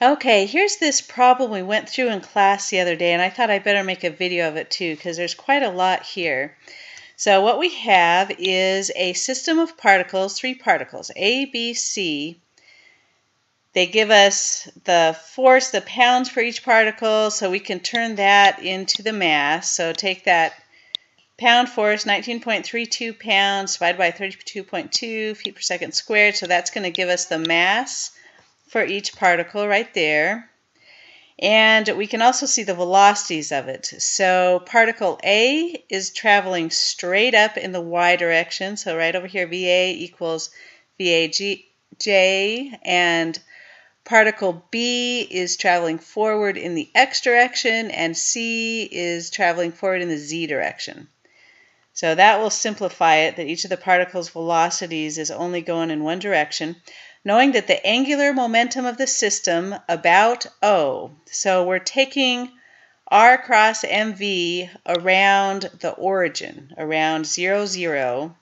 Okay, here's this problem we went through in class the other day, and I thought I'd better make a video of it too because there's quite a lot here. So what we have is a system of particles, 3 particles, A, B, C. They give us the force, the pounds for each particle, so we can turn that into the mass. So take that pound force, 19.32 pounds, divided by 32.2 feet per second squared. So that's going to give us the mass for each particle right there. And we can also see the velocities of it. So particle A is traveling straight up in the y direction. So right over here, VA equals VAJ. And particle B is traveling forward in the x direction, and C is traveling forward in the z direction. So that will simplify it, that each of the particles' velocities is only going in one direction, knowing that the angular momentum of the system about O. So we're taking R cross MV around the origin, around 0, 0.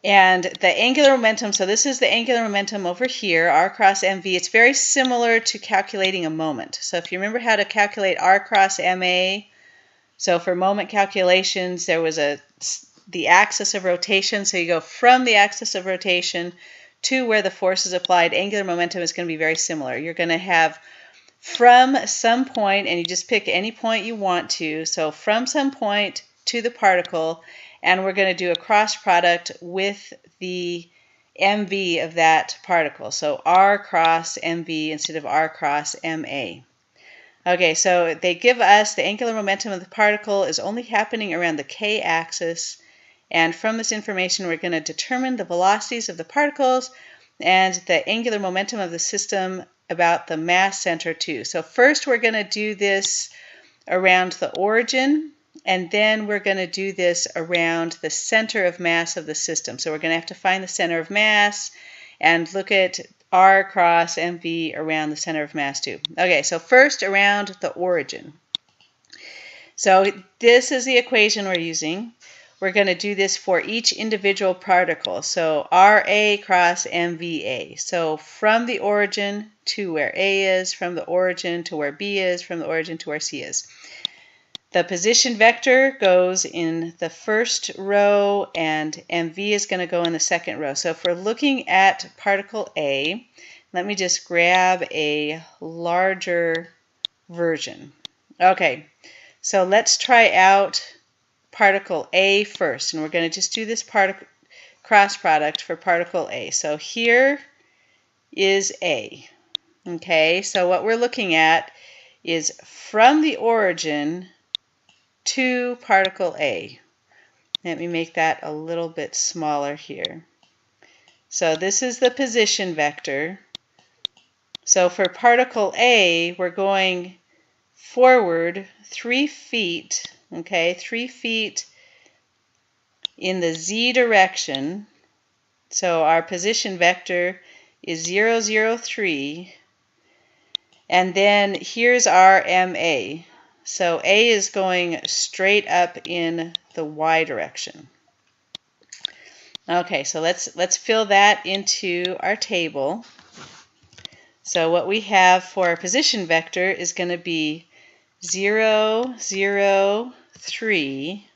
And the angular momentum, so this is the angular momentum over here, R cross MV. It's very similar to calculating a moment. So if you remember how to calculate R cross MA, so for moment calculations, there was the axis of rotation. So you go from the axis of rotation to where the force is applied. Angular momentum is going to be very similar. You're going to have from some point, and you just pick any point you want to. So from some point to the particle, and we're going to do a cross product with the MV of that particle. So R cross MV instead of R cross MA. Okay, so they give us the angular momentum of the particle is only happening around the k-axis, and from this information we're going to determine the velocities of the particles and the angular momentum of the system about the mass center too. So first we're going to do this around the origin, and then we're going to do this around the center of mass of the system. So we're going to have to find the center of mass and look at R cross MV around the center of mass too. Okay, so first around the origin. So this is the equation we're using. We're going to do this for each individual particle. So RA cross MVA. So from the origin to where A is, from the origin to where B is, from the origin to where C is. The position vector goes in the first row, and MV is going to go in the second row. So if we're looking at particle A, let me just grab a larger version. Okay, so let's try out particle A first, and we're going to just do this cross product for particle A. So here is A. Okay, so what we're looking at is from the origin to particle A. Let me make that a little bit smaller here. So this is the position vector. So for particle A, we're going forward 3 feet, okay, 3 feet in the z direction. So our position vector is 0, 0, 3. And then here's our MA. So A is going straight up in the y direction. Okay, so let's fill that into our table. So what we have for our position vector is going to be 0, 0, 3.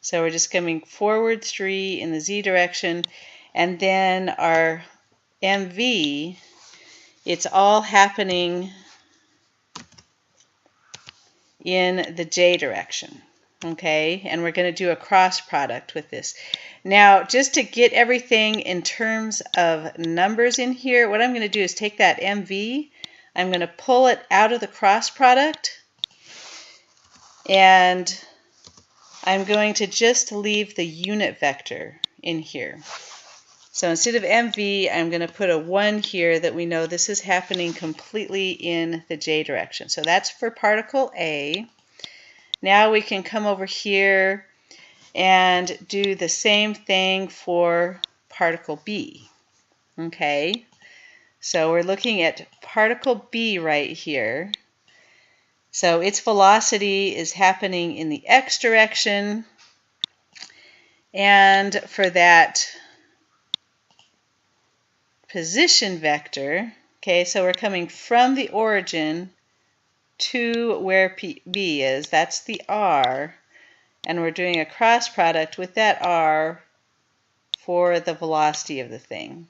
So we're just coming forward 3 in the z direction. And then our MV, it's all happening in the j direction. Okay, and we're going to do a cross product with this. Now, just to get everything in terms of numbers in here, what I'm going to do is take that MV, I'm going to pull it out of the cross product, and I'm going to just leave the unit vector in here. So instead of MV, I'm going to put a 1 here that we know this is happening completely in the j direction. So that's for particle A. Now we can come over here and do the same thing for particle B. Okay, so we're looking at particle B right here. So its velocity is happening in the x direction, and for that position vector, Okay, so we're coming from the origin to where B is. That's the R. And we're doing a cross product with that R for the velocity of the thing.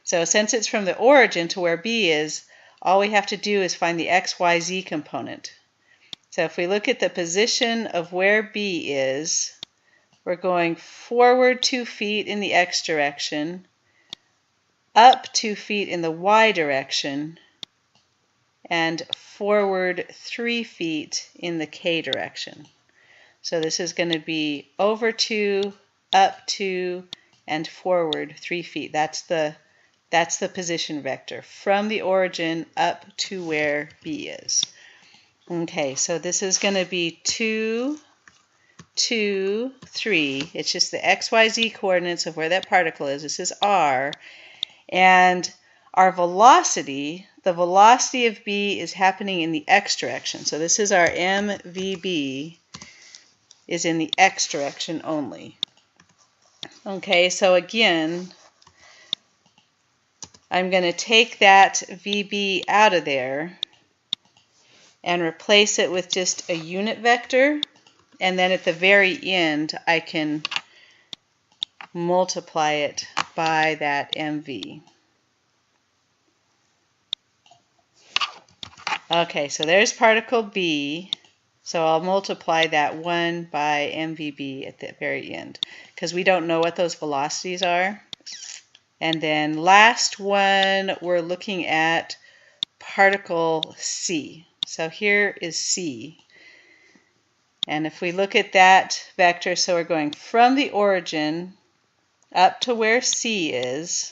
So since it's from the origin to where B is, all we have to do is find the x, y, z component. So if we look at the position of where B is, we're going forward 2 feet in the x direction, up 2 feet in the y direction, and forward 3 feet in the k direction. So this is going to be over 2, up 2, and forward 3 feet. That's the position vector from the origin up to where B is. Okay, so this is going to be 2, 2, 3. It's just the x, y, z coordinates of where that particle is. This is r. And our velocity, the velocity of B is happening in the x direction. So this is our mvb, is in the x direction only. Okay, so again, I'm going to take that VB out of there and replace it with just a unit vector. And then at the very end, I can multiply it by that MV. Okay, so there's particle B. So I'll multiply that 1 by MVB at the very end, because we don't know what those velocities are. And then last one, we're looking at particle C. So here is C. And if we look at that vector, so we're going from the origin up to where C is.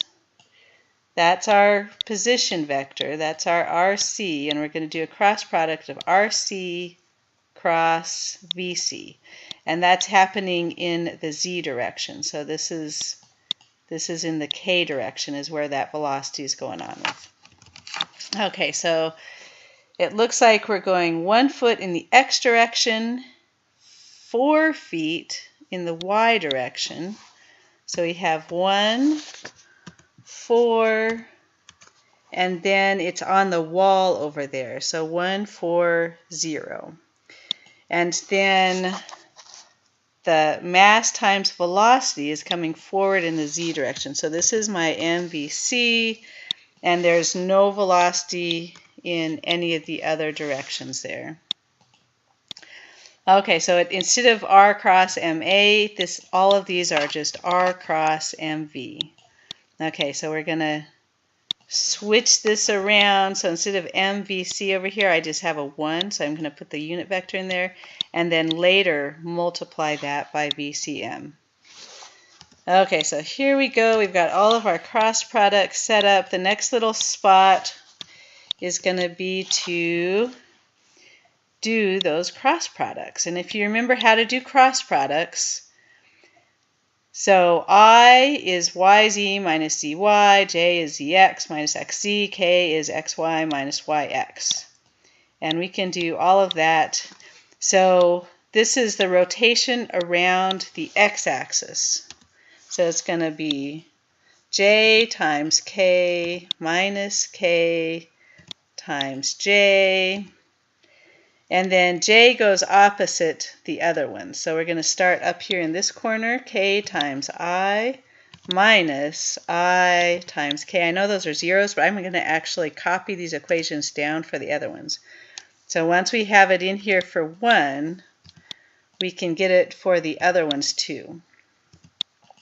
That's our position vector. That's our RC. And we're going to do a cross product of RC cross VC. And that's happening in the Z direction. So this is in the K direction is where that velocity is going on with. Okay, so it looks like we're going 1 foot in the X direction, 4 feet in the Y direction. So we have 1, 4, and then it's on the wall over there. So 1, 4, 0. And then the mass times velocity is coming forward in the Z direction. So this is my MVC, and there's no velocity in any of the other directions there. Okay, so instead of R cross MA, all of these are just R cross MV. Okay, so we're going to switch this around. So instead of MVC over here, I just have a 1. So I'm going to put the unit vector in there, and then later multiply that by VCM. Okay, so here we go. We've got all of our cross products set up. The next little spot is going to be to do those cross products. And if you remember how to do cross products, so I is yz minus zy, j is zx minus xz, k is xy minus yx. And we can do all of that. So this is the rotation around the x-axis. So it's going to be j times k minus k times j. And then j goes opposite the other one. So we're going to start up here in this corner, k times I minus I times k. I know those are zeros, but I'm going to actually copy these equations down for the other ones. So once we have it in here for one, we can get it for the other ones too.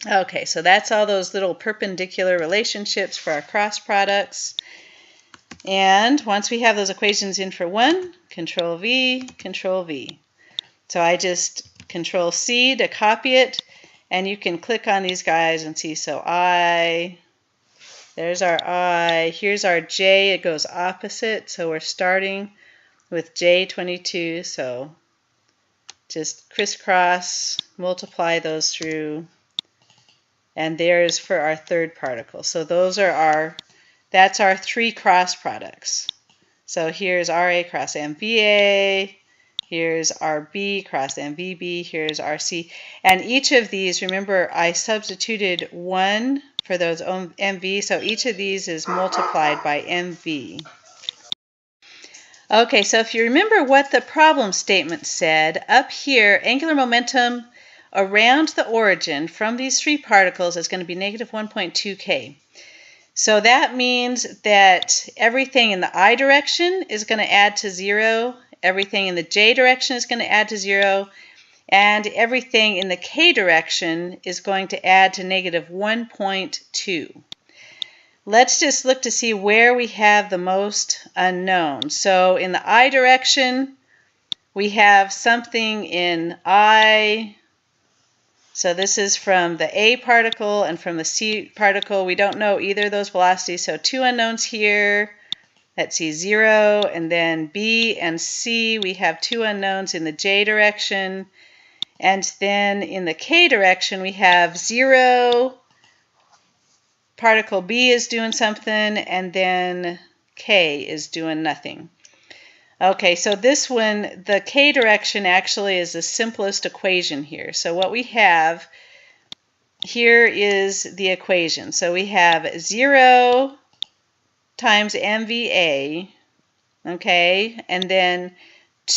Okay, so that's all those little perpendicular relationships for our cross products. And once we have those equations in for one, Control V, Control V. So I just Control C to copy it, and you can click on these guys and see. So I, there's our I, here's our J, it goes opposite. So we're starting with J22, so just crisscross, multiply those through, and there's for our third particle. So those are that's our 3 cross products. So here's RA cross MVA, here's RB cross MVB, here's RC. And each of these, remember, I substituted 1 for those MV. So each of these is multiplied by MV. Okay, so if you remember what the problem statement said, up here, angular momentum around the origin from these three particles is going to be negative 1.2 k. So that means that everything in the I direction is going to add to 0, everything in the J direction is going to add to 0, and everything in the K direction is going to add to negative 1.2. Let's just look to see where we have the most unknowns. So in the I direction, we have something in I. So this is from the A particle and from the C particle. We don't know either of those velocities, so two unknowns here. Let's see, 0, and then B and C, we have two unknowns in the J direction. And then in the K direction, we have 0, particle B is doing something, and then K is doing nothing. Okay, so this one, the K direction actually is the simplest equation here. So what we have here is the equation. So we have 0 times MVA, okay, and then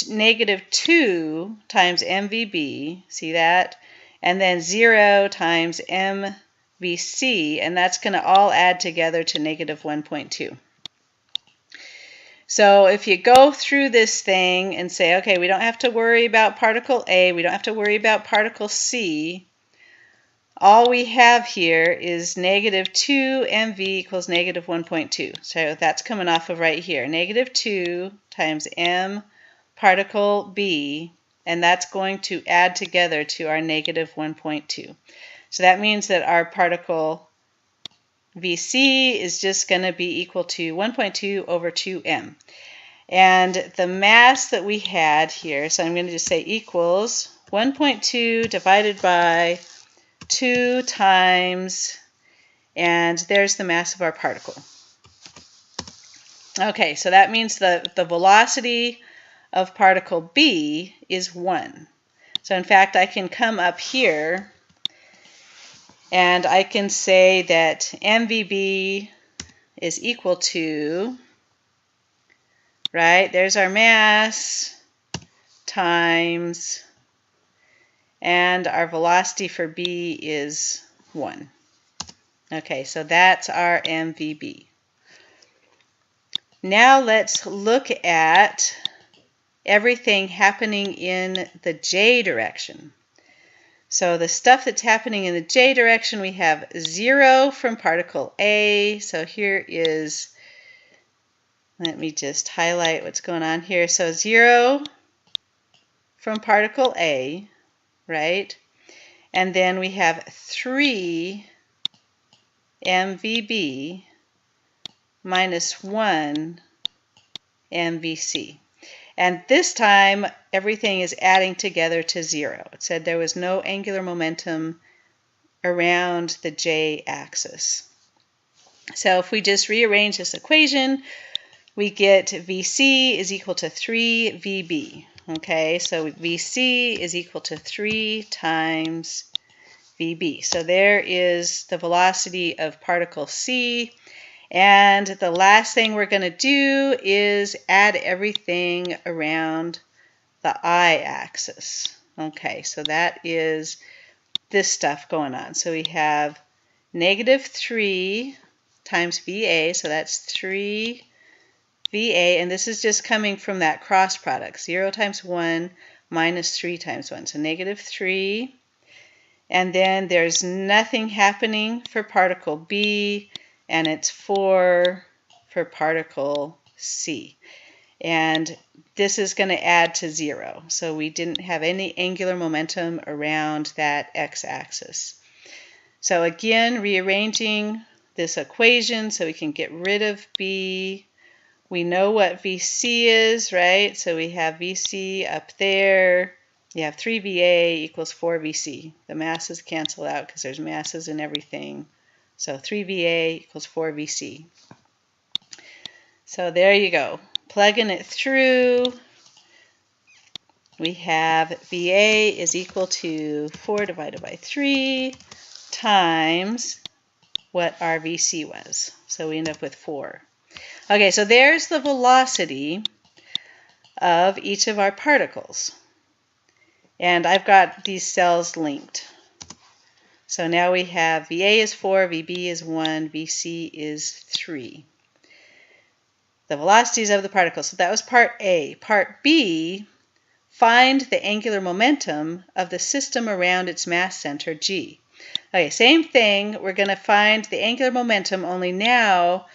negative 2 times MVB, see that? And then 0 times MVC, and that's going to all add together to negative 1.2. So if you go through this thing and say, okay, we don't have to worry about particle A, we don't have to worry about particle C, all we have here is negative 2 MV equals negative 1.2. So that's coming off of right here, negative 2 times M particle B, and that's going to add together to our negative 1.2. So that means that our particle VC is just going to be equal to 1.2 over 2m. And the mass that we had here, so I'm going to just say equals 1.2 divided by 2 times, and there's the mass of our particle. Okay, so that means the velocity of particle B is 1. So in fact, I can come up here and I can say that MVB is equal to, right, there's our mass times, and our velocity for B is 1. Okay, so that's our MVB. Now let's look at everything happening in the J direction. So the stuff that's happening in the J direction, we have 0 from particle A. So here is, let me just highlight what's going on here. So 0 from particle A, right? And then we have 3 MVB minus 1 MVC. And this time, everything is adding together to 0. It said there was no angular momentum around the J-axis. So if we just rearrange this equation, we get VC is equal to 3 VB. Okay, so VC is equal to 3 times VB. So there is the velocity of particle C. And the last thing we're going to do is add everything around the I-axis. Okay, so that is this stuff going on. So we have negative 3 times VA, so that's 3 VA, and this is just coming from that cross product, 0 times 1 minus 3 times 1, so negative 3. And then there's nothing happening for particle B, and it's 4 for particle C. And this is going to add to 0. So we didn't have any angular momentum around that x-axis. So again, rearranging this equation so we can get rid of B. We know what VC is, right? So we have VC up there. You have 3VA equals 4VC. The masses cancel out because there's masses in everything. So 3VA equals 4VC. So there you go. Plugging it through, we have VA is equal to 4 divided by 3 times what our VC was. So we end up with 4. Okay, so there's the velocity of each of our particles. And I've got these cells linked. So now we have VA is 4, VB is 1, VC is 3. The velocities of the particles. So that was part A. Part B, find the angular momentum of the system around its mass center, G. Okay, same thing. We're going to find the angular momentum, only now,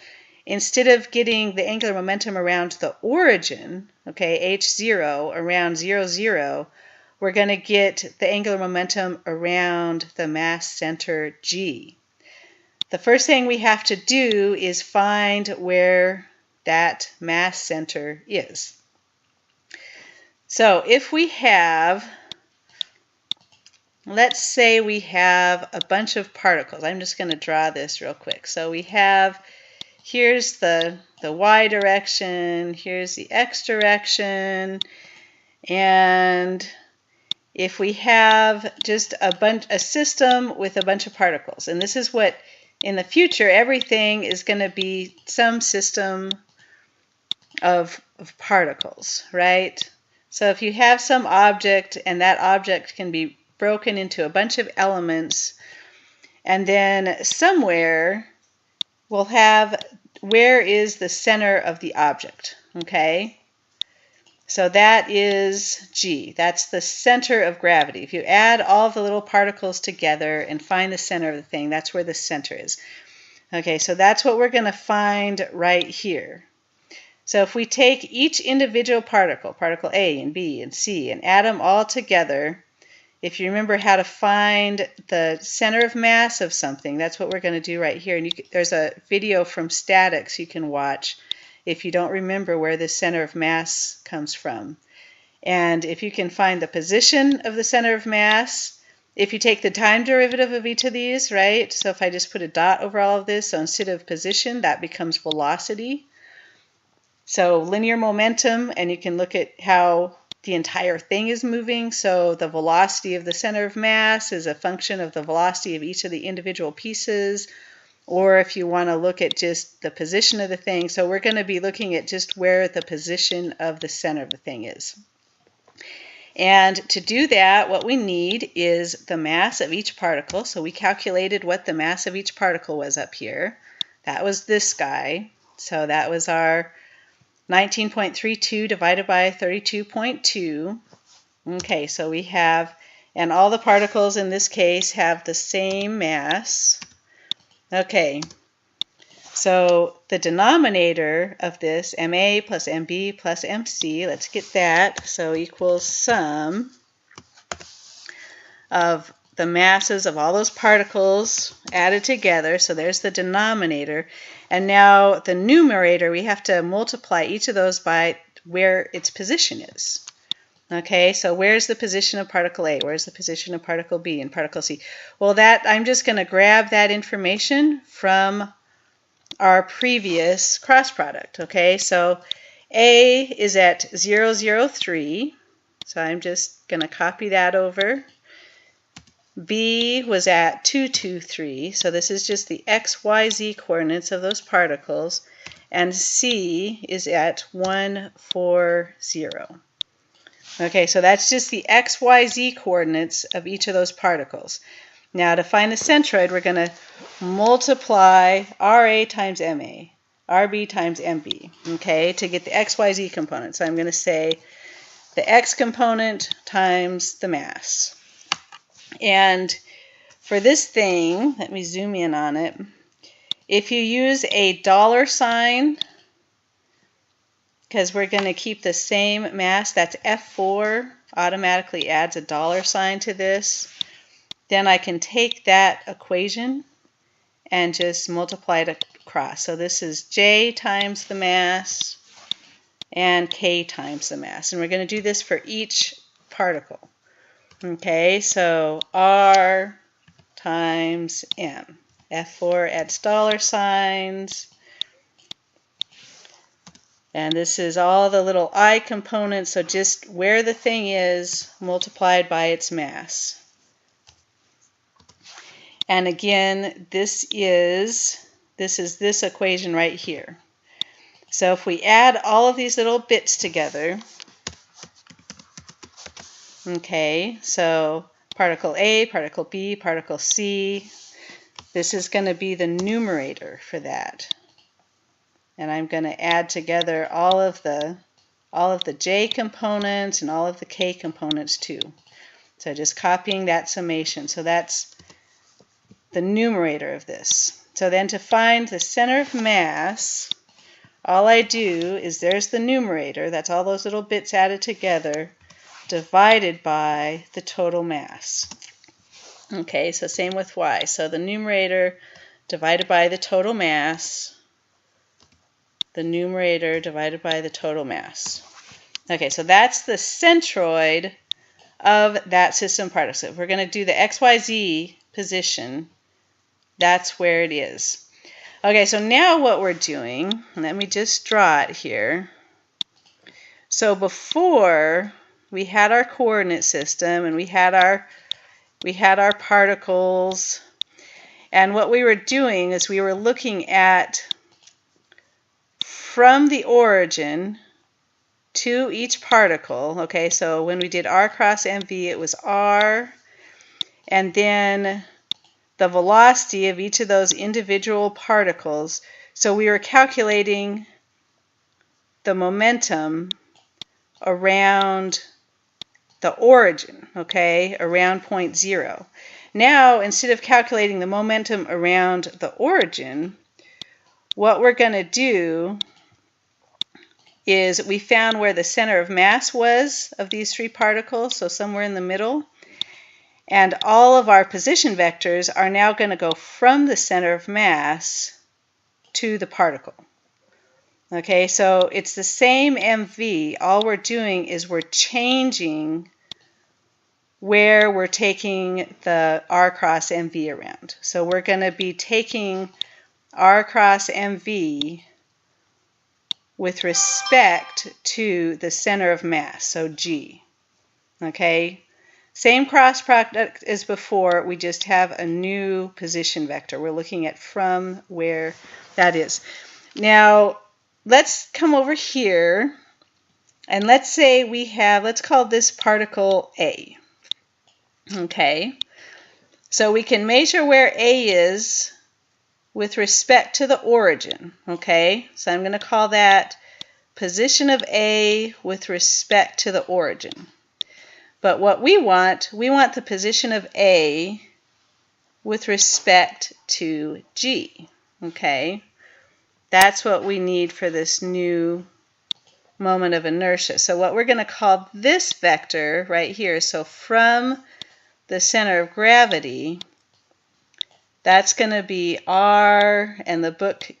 instead of getting the angular momentum around the origin, okay, H0, around 0, 0, we're going to get the angular momentum around the mass center, G. The first thing we have to do is find where that mass center is. So if we have, let's say we have a bunch of particles. I'm just going to draw this real quick. So we have, here's the y direction, here's the x direction, and if we have just a system with a bunch of particles, and this is what, in the future, everything is going to be some system of particles, right? So if you have some object, and that object can be broken into a bunch of elements, and then somewhere we'll have where is the center of the object, okay? So that is G. That's the center of gravity. If you add all of the little particles together and find the center of the thing, that's where the center is. Okay, so that's what we're going to find right here. So if we take each individual particle, particle A and B and C, and add them all together, if you remember how to find the center of mass of something, that's what we're going to do right here. And there's a video from statics you can watch if you don't remember where the center of mass comes from. And if you can find the position of the center of mass, if you take the time derivative of each of these, right? So if I just put a dot over all of this, so instead of position, that becomes velocity. So linear momentum, and you can look at how the entire thing is moving. So the velocity of the center of mass is a function of the velocity of each of the individual pieces. Or if you want to look at just the position of the thing, so we're going to be looking at just where the position of the center of the thing is. And to do that, what we need is the mass of each particle. So we calculated what the mass of each particle was up here. That was this guy. So that was our 19.32 divided by 32.2. Okay, so we have, and all the particles in this case have the same mass. Okay, so the denominator of this, MA plus MB plus MC, let's get that, so equals sum of the masses of all those particles added together, so there's the denominator, and now the numerator, we have to multiply each of those by where its position is. Okay, so where's the position of particle A? Where's the position of particle B and particle C? Well, that I'm just going to grab that information from our previous cross product. Okay, so A is at 0, 0, 3. So I'm just going to copy that over. B was at 2, 2, 3. So this is just the x, y, z coordinates of those particles. And C is at 1, 4, 0. Okay, so that's just the x, y, z coordinates of each of those particles. Now to find the centroid, we're going to multiply RA times MA, RB times MB, okay, to get the x, y, z component. So I'm going to say the x component times the mass. And for this thing, let me zoom in on it. If you use a dollar sign, because we're going to keep the same mass, that's F4, automatically adds a dollar sign to this. Then I can take that equation and just multiply it across. So this is J times the mass and K times the mass. And we're going to do this for each particle. Okay, so R times M. F4 adds dollar signs. And this is all the little I components, so just where the thing is multiplied by its mass. And again, this is this equation right here. So if we add all of these little bits together, okay, so particle A, particle B, particle C, this is going to be the numerator for that. And I'm going to add together all of the J components and all of the K components too. So just copying that summation. So that's the numerator of this. So then to find the center of mass, all I do is there's the numerator, that's all those little bits added together, divided by the total mass. Okay, so same with y. So the numerator divided by the total mass, the numerator divided by the total mass. Okay, so that's the centroid of that system particle. So if we're going to do the XYZ position, that's where it is. Okay, so now what we're doing, let me just draw it here. So before we had our coordinate system and we had our particles, and what we were doing is we were looking at from the origin to each particle. Okay, so when we did r cross mv, it was r, and then the velocity of each of those individual particles. So we were calculating the momentum around the origin, okay, around point 0. Now, instead of calculating the momentum around the origin, what we're going to do is we found where the center of mass was of these three particles, so somewhere in the middle. And all of our position vectors are now going to go from the center of mass to the particle. Okay, so it's the same MV. All we're doing is we're changing where we're taking the r cross mv around. So we're going to be taking r cross mv with respect to the center of mass, so G. Okay, same cross product as before, we just have a new position vector. We're looking at from where that is. Now, let's come over here and let's say we have, let's call this particle A. Okay, so we can measure where A is with respect to the origin. Okay, so I'm going to call that position of A with respect to the origin. But what we want the position of A with respect to G. Okay, that's what we need for this new moment of inertia. So what we're going to call this vector right here, so from the center of gravity, that's going to be R, and the book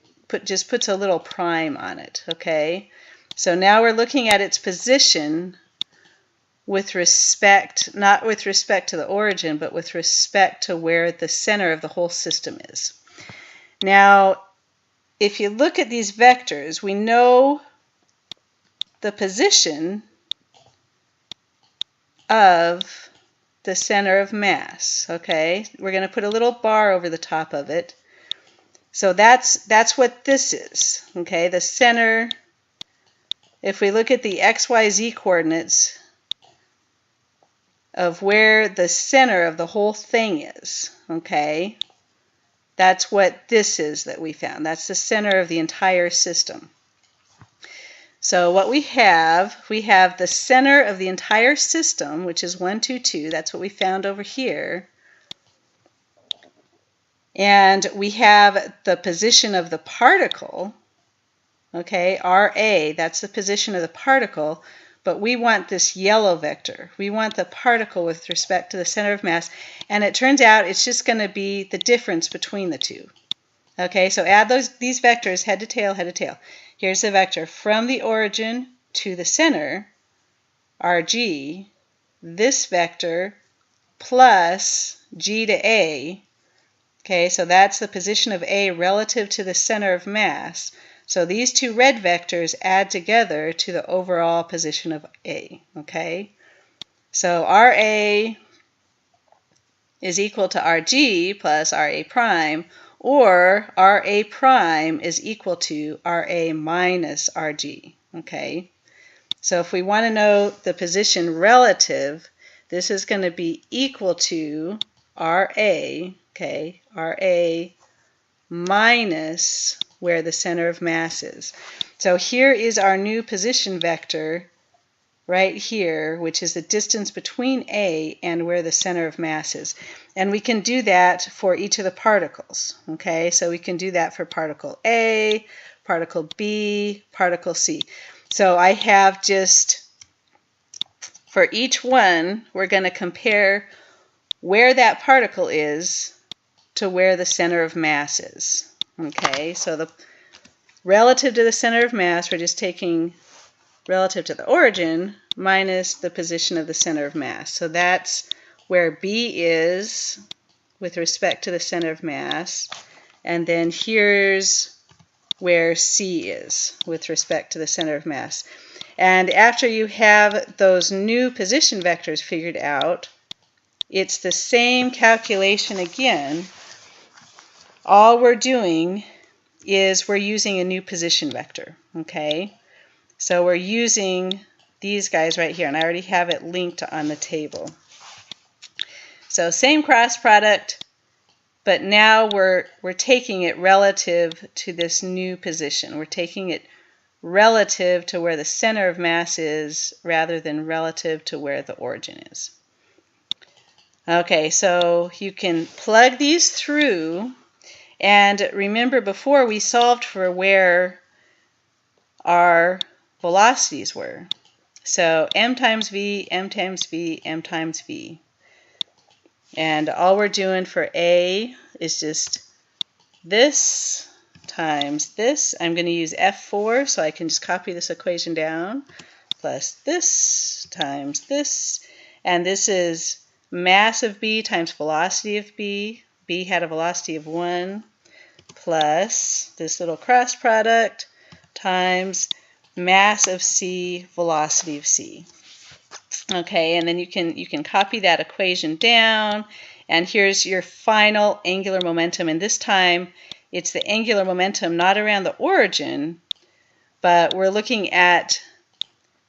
just puts a little prime on it. Okay, so now we're looking at its position with respect, not with respect to the origin, but with respect to where the center of the whole system is. Now, if you look at these vectors, we know the position of the center of mass. Okay, we're going to put a little bar over the top of it. So that's what this is. Okay, the center, if we look at the XYZ coordinates of where the center of the whole thing is, okay, that's what this is that we found. That's the center of the entire system. So what we have the center of the entire system, which is 1, 2, 2. That's what we found over here. And we have the position of the particle, okay, RA, that's the position of the particle, but we want this yellow vector. We want the particle with respect to the center of mass, and it turns out it's just going to be the difference between the two. Okay, so add these vectors head to tail, head to tail. Here's the vector from the origin to the center, RG, this vector plus G to A. Okay, so that's the position of A relative to the center of mass. So these two red vectors add together to the overall position of A. Okay, so RA is equal to Rg plus Ra prime, or Ra prime is equal to Ra minus Rg, okay? So if we want to know the position relative, this is going to be equal to Ra, okay, Ra minus where the center of mass is. So here is our new position vector right here, which is the distance between A and where the center of mass is. And we can do that for each of the particles, okay? So we can do that for particle A, particle B, particle C. So I have just, for each one, we're going to compare where that particle is to where the center of mass is. Okay, so the relative to the center of mass, we're just taking relative to the origin minus the position of the center of mass. So that's where B is with respect to the center of mass. And then here's where C is with respect to the center of mass. And after you have those new position vectors figured out, it's the same calculation again. All we're doing is we're using a new position vector, okay? So we're using these guys right here, and I already have it linked on the table. So same cross product, but now we're taking it relative to this new position. We're taking it relative to where the center of mass is rather than relative to where the origin is. Okay, so you can plug these through, and remember before we solved for where our velocities were. So m times v, m times v, m times v. And all we're doing for A is just this times this. I'm going to use F4 so I can just copy this equation down, plus this times this. And this is mass of B times velocity of B. B had a velocity of 1, plus this little cross product times mass of C, velocity of C. Okay, and then you can copy that equation down, and here's your final angular momentum. And this time it's the angular momentum not around the origin, but we're looking at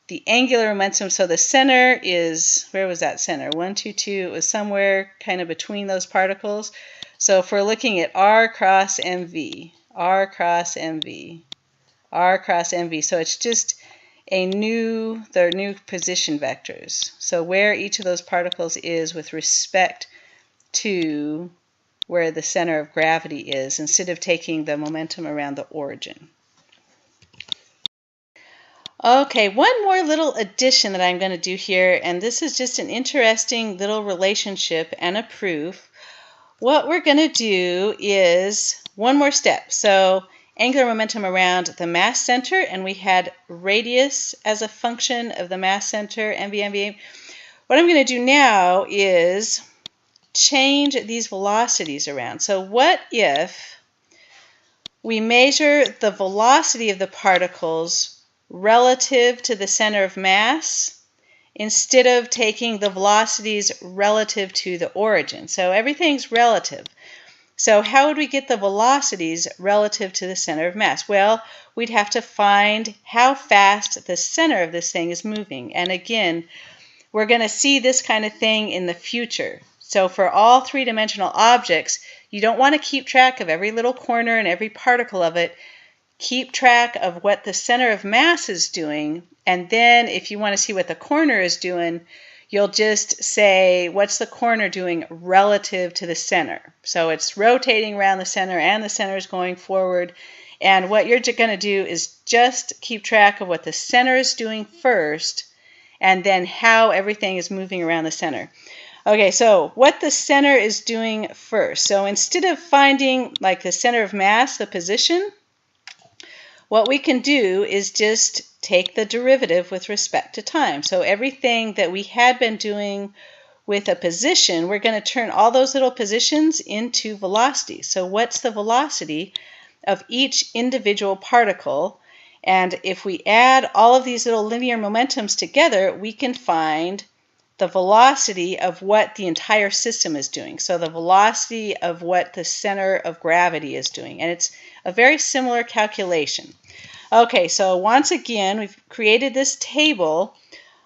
the angular momentum. So the center is, where was that center? 1, 2, 2. It was somewhere kind of between those particles. So if we're looking at R cross MV, R cross MV, R cross MV. So it's just they're new position vectors. So where each of those particles is with respect to where the center of gravity is, instead of taking the momentum around the origin. Okay, one more little addition that I'm going to do here, and this is just an interesting little relationship and a proof. What we're going to do is one more step. So angular momentum around the mass center, and we had radius as a function of the mass center, mv, mv. What I'm going to do now is change these velocities around. So what if we measure the velocity of the particles relative to the center of mass instead of taking the velocities relative to the origin? So everything's relative. So how would we get the velocities relative to the center of mass? Well, we'd have to find how fast the center of this thing is moving. And again, we're going to see this kind of thing in the future. So for all three-dimensional objects, you don't want to keep track of every little corner and every particle of it. Keep track of what the center of mass is doing. And then if you want to see what the corner is doing, you'll just say, what's the corner doing relative to the center? So it's rotating around the center, and the center is going forward. And what you're going to do is just keep track of what the center is doing first, and then how everything is moving around the center. Okay, so what the center is doing first. So instead of finding like the center of mass, the position, what we can do is just take the derivative with respect to time. So everything that we had been doing with a position, we're going to turn all those little positions into velocities. So what's the velocity of each individual particle? And if we add all of these little linear momentums together, we can find the velocity of what the entire system is doing. So the velocity of what the center of gravity is doing. And it's a very similar calculation. Okay, so once again, we've created this table.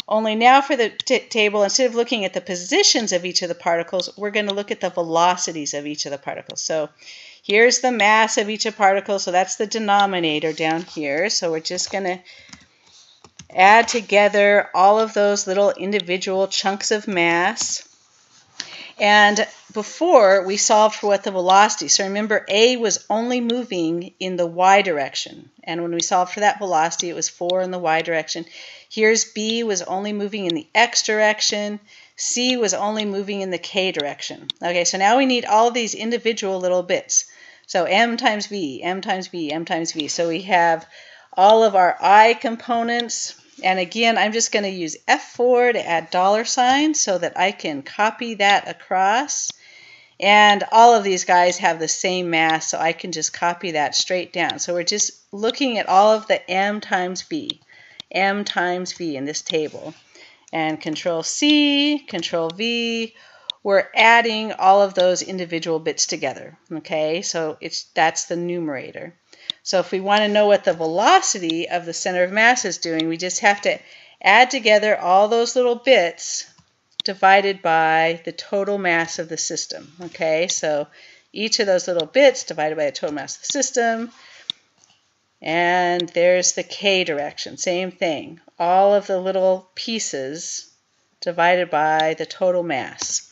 Only now for the table, instead of looking at the positions of each of the particles, we're going to look at the velocities of each of the particles. So here's the mass of each of the particles, so that's the denominator down here. So we're just going to add together all of those little individual chunks of mass. And before, we solved for what the velocity. So remember, A was only moving in the y direction. And when we solved for that velocity, it was 4 in the y direction. Here's B was only moving in the x direction. C was only moving in the k direction. Okay, so now we need all of these individual little bits. So m times v, m times v, m times v. So we have all of our I components. And again, I'm just going to use F4 to add $signs so that I can copy that across. And all of these guys have the same mass, so I can just copy that straight down. So we're just looking at all of the m times v in this table. And Control C, Control V, we're adding all of those individual bits together. Okay, so that's the numerator. So if we want to know what the velocity of the center of mass is doing, we just have to add together all those little bits divided by the total mass of the system. Okay, so each of those little bits divided by the total mass of the system. And there's the k direction, same thing. All of the little pieces divided by the total mass.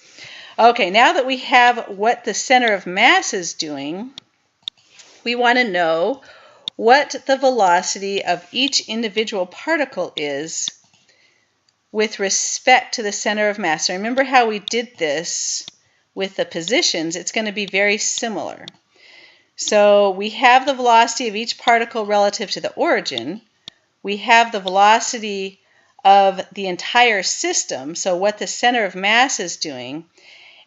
Okay, now that we have what the center of mass is doing, we want to know what the velocity of each individual particle is with respect to the center of mass. So remember how we did this with the positions? It's going to be very similar. So we have the velocity of each particle relative to the origin. We have the velocity of the entire system, so what the center of mass is doing.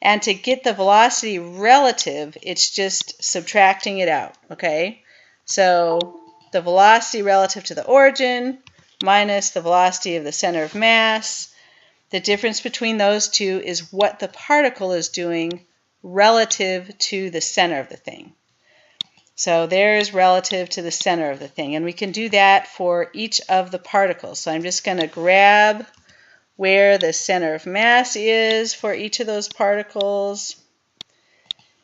And to get the velocity relative, it's just subtracting it out, okay? So the velocity relative to the origin minus the velocity of the center of mass. The difference between those two is what the particle is doing relative to the center of the thing. So there's relative to the center of the thing. And we can do that for each of the particles. So I'm just going to grab where the center of mass is for each of those particles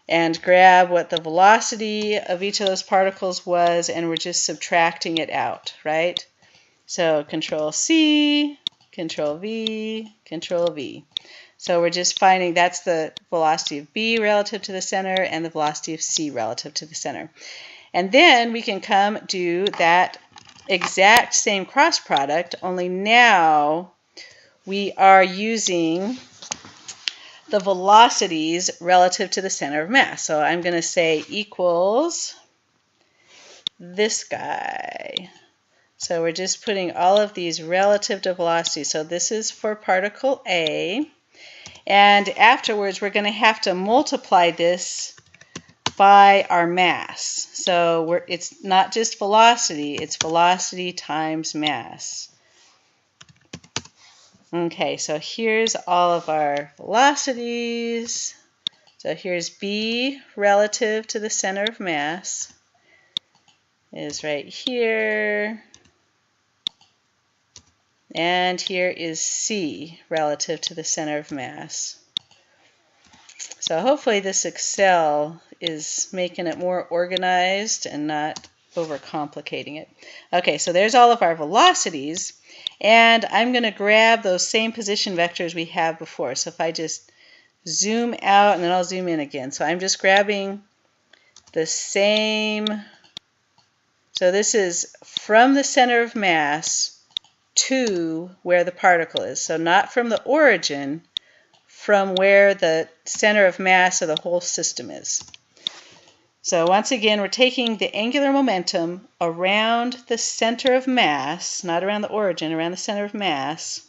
and grab what the velocity of each of those particles was, and we're just subtracting it out, right? So Control C, Control V, Control V. So we're just finding that's the velocity of B relative to the center and the velocity of C relative to the center. And then we can come do that exact same cross product, only now we are using the velocities relative to the center of mass. So I'm going to say equals this guy. So we're just putting all of these relative to velocity. So this is for particle A. And afterwards, we're going to have to multiply this by our mass. So it's not just velocity, it's velocity times mass. Okay, so here's all of our velocities. So here's B relative to the center of mass is right here. And here is C relative to the center of mass. So hopefully this Excel is making it more organized and not overcomplicating it. Okay, so there's all of our velocities. And I'm going to grab those same position vectors we have before. So if I just zoom out and then I'll zoom in again. So I'm just grabbing the same. So this is from the center of mass to where the particle is. So not from the origin, from where the center of mass of the whole system is. So once again, we're taking the angular momentum around the center of mass, not around the origin, around the center of mass.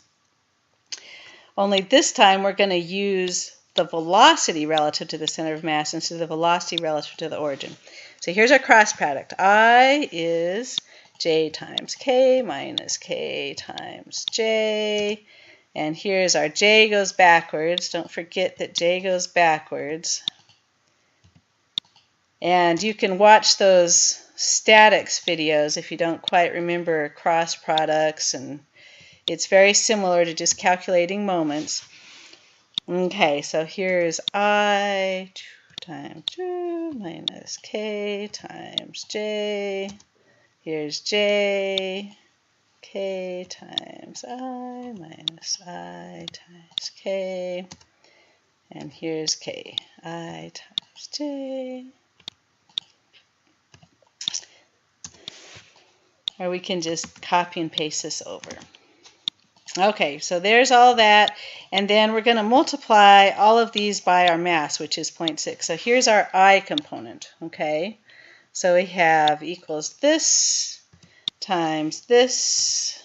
Only this time we're going to use the velocity relative to the center of mass instead of the velocity relative to the origin. So here's our cross product. I is J times K minus K times J. And here's our J goes backwards. Don't forget that J goes backwards. And you can watch those statics videos if you don't quite remember cross products, and it's very similar to just calculating moments. Okay, so here's I times 2 minus K times J. Here's J. K times I minus I times K. And here's K. I times J. Or we can just copy and paste this over. Okay, so there's all that. And then we're going to multiply all of these by our mass, which is 0.6. So here's our I component, okay? So we have equals this times this.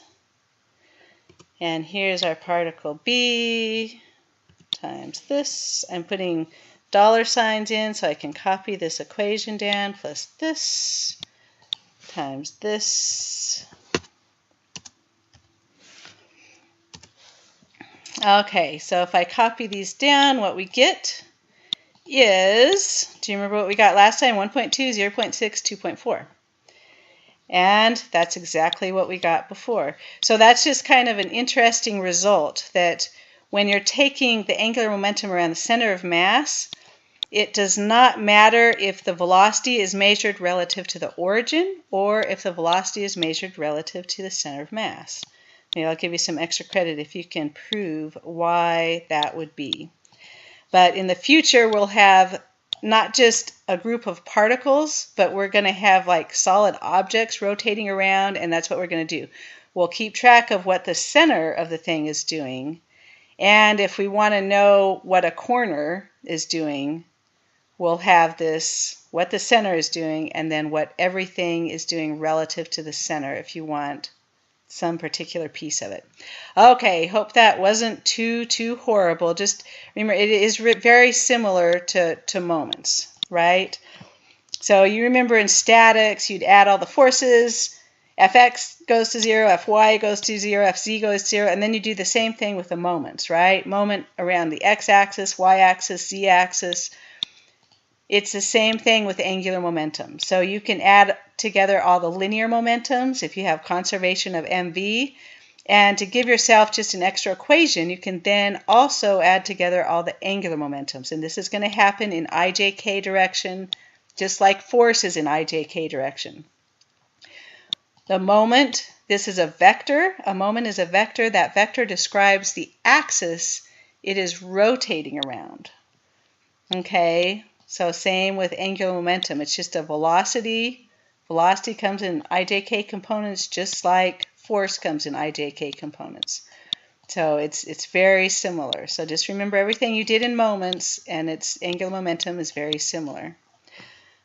And here's our particle B times this. I'm putting dollar signs in so I can copy this equation down, plus this times this. Okay, so if I copy these down, what we get is, do you remember what we got last time? 1.2, 0.6, 2.4. And that's exactly what we got before. So that's just kind of an interesting result, that when you're taking the angular momentum around the center of mass, it does not matter if the velocity is measured relative to the origin or if the velocity is measured relative to the center of mass. Maybe I'll give you some extra credit if you can prove why that would be. But in the future, we'll have not just a group of particles, but we're going to have like solid objects rotating around, and that's what we're going to do. We'll keep track of what the center of the thing is doing, and if we want to know what a corner is doing, we'll have this, what the center is doing, and then what everything is doing relative to the center if you want some particular piece of it. Okay, hope that wasn't too horrible. Just remember, it is very similar to moments, right? So you remember in statics, you'd add all the forces, Fx goes to 0, Fy goes to 0, Fz goes to 0, and then you do the same thing with the moments, right? Moment around the x-axis, y-axis, z-axis. It's the same thing with angular momentum. So you can add together all the linear momentums if you have conservation of mv. And to give yourself just an extra equation, you can then also add together all the angular momentums. And this is going to happen in ijk direction, just like force is in ijk direction. The moment, this is a vector. A moment is a vector. That vector describes the axis it is rotating around. Okay? So same with angular momentum. It's just a velocity. Velocity comes in ijk components just like force comes in ijk components. So it's very similar. So just remember everything you did in moments, and its angular momentum is very similar.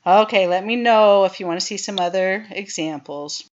Okay, let me know if you want to see some other examples.